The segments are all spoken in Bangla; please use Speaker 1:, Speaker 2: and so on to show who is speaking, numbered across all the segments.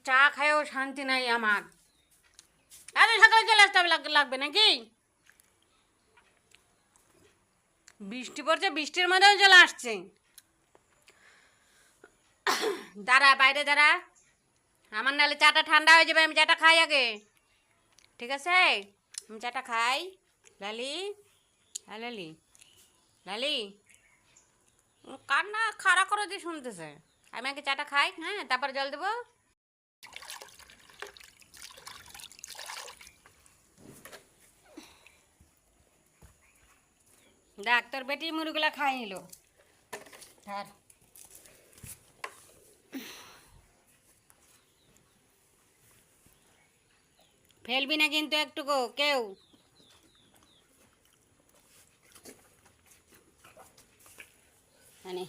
Speaker 1: চা খায়ও শান্তি নাই আমার। আরে সকালে চলে আসতে হবে, লাগবে নাকি? বৃষ্টি পড়ছে, বৃষ্টির মধ্যেও চলে আসছে। দাঁড়া বাইরে দাঁড়া, আমার নাহলে চাটা ঠান্ডা হয়ে যাবে। আমি চাটা খাই আগে, ঠিক আছে? আমি চাটা খাই। লালি, হ্যাঁ লালি, লালি কান্না খাড়া করে দিয়ে শুনতেছে। আমি আগে চাটা খাই, হ্যাঁ, তারপর জল দেবো। ডাক্তার বেটি মুড়িগুলা খাই নিল। ধর, ফেলবি না কিন্তু একটুকু কেউ। মানে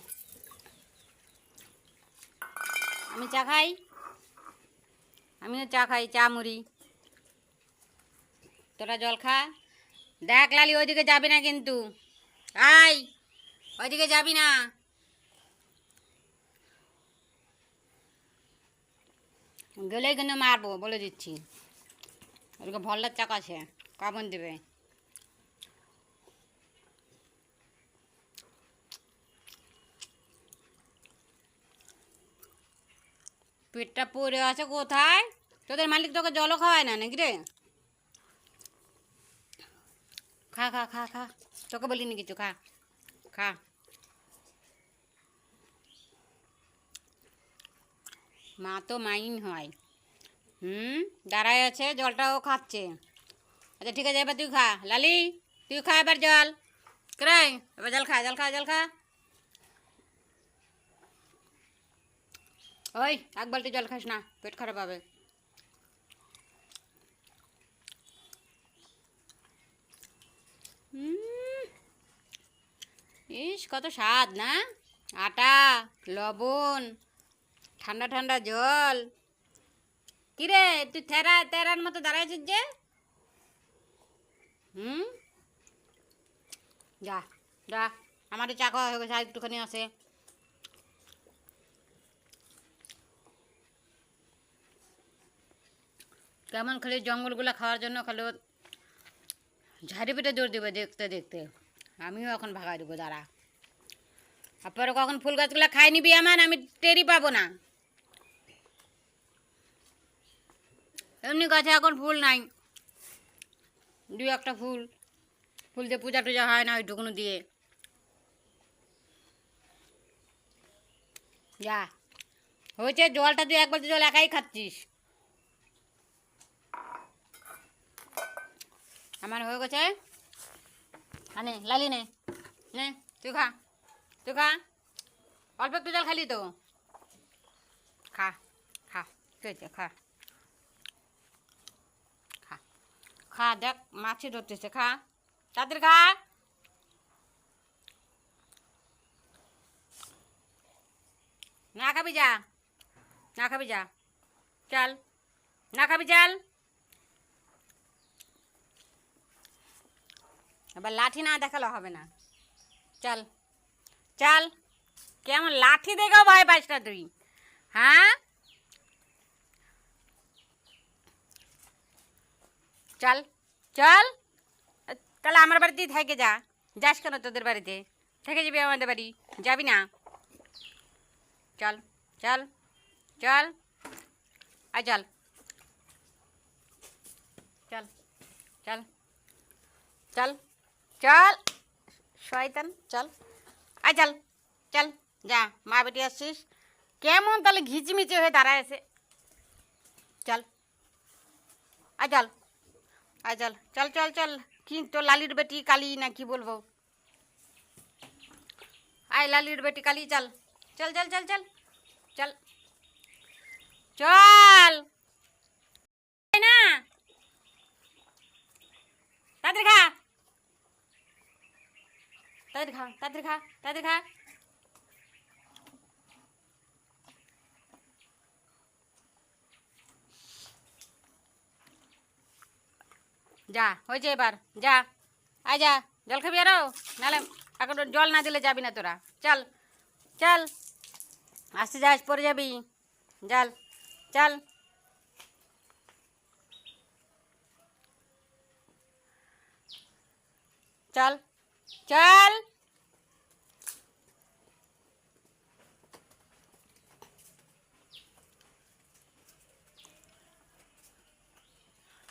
Speaker 1: আমি চা খাই, আমিও চা খাই, চা মুড়ি। তোরা জল খা। দেখ লালি, ওইদিকে যাবি না কিন্তু। আই, ওইদিকে যাবি না। গেলেই কিন্তু মারবো, বলে দিচ্ছি। ওদিকে ভল্লার চাক আছে, কাবন দেবে। পেটটা পড়ে আছে কোথায়? তোদের মালিক তোকে জলও খাওয়ায় না নাকি রে? খা খা খা খা, তোকে বলিনি কিছু, খা খা। মা তো মাইন হয়। দাঁড়ায় আছে, জলটাও খাচ্ছে। আচ্ছা ঠিক আছে, এবার তুই খা লালি, তুই খা এবার জল। কে, এবার জল খা, জল খা, জল খা। ওই এক বালতি জল খাস না, পেট খারাপ হবে। ইস কত স্বাদ না, আটা, লবণ, ঠান্ডা ঠান্ডা জল। কিরে তুই তেরার মতো দাঁড়াইছিস যে? হুম, যা যা, আমারও চা খাওয়া হয়ে গেছে, আর একটুখানি আছে। কেমন খালি জঙ্গলগুলো খাওয়ার জন্য খালি ঝাড়ি পিটে জোর দেবে দেখতে দেখতে। আমিও এখন ভাগাই দেবো, দাঁড়া। তারপরে কখন ফুল গাছগুলো খাই নিবি আমার, আমি টেরই পাবো না। এমনি গাছে এখন ফুল নাই, দুই একটা ফুল, ফুল দিয়ে পূজা টুজা হয় না ওইটুকুনো দিয়ে। যা হয়েছে, জলটা তুই একবার জল একাই খাচ্ছিস। আমার হয়ে গেছে। আনে লালি নে, নে তুই খা, তুই খা। অল্প একটু জল খালি তো, খা খা, ঠিক আছে খা খা খা। দেখ মাছি ধরতেছে, খা তাড়াতাড়ি খা। না খাবি যা, না খাবি যা, চল না খাবি চল। এবার লাঠি না দেখালে হবে না, চল চল। কেমন লাঠি দেখেও ভয় পাস না তুই? হ্যাঁ চল চল, তাহলে আমার বাড়িতেই থেকে যা। যাস কেন তোদের বাড়িতে? থেকে যাবি আমাদের বাড়ি, যাবি না? চল চল চল, আয় চল চল চল চল চল, শয়তান চল, আয় চল চল। যা, মা বেটি আসছিস, কেমন তাহলে ঘিচিমিচি হয়ে দাঁড়ায় আছে। চল আয় চল, আয় চল চল চল চল। কি তো লালির বেটি কালী না কি বলবো? আয় লালির বেটি কালী, চল চল চল চল চল চল চল না, তাড়াতাড়ি খা, তাড়াতাড়ি খা, তাড়াতাড়ি খা, তাড়াতাড়ি খা। যা হয়েছে এবার, যা আয় যা, জল খাবি আরো? নাহলে এখন জল না দিলে যাবি না তোরা। চল চল, আসতে যাস পরে যাবি, জল চল চল চল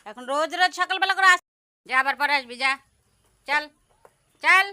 Speaker 1: এখন রোজ রোজ সকালবেলা করে যা, আবার পরে আসবি, যা, চল চল।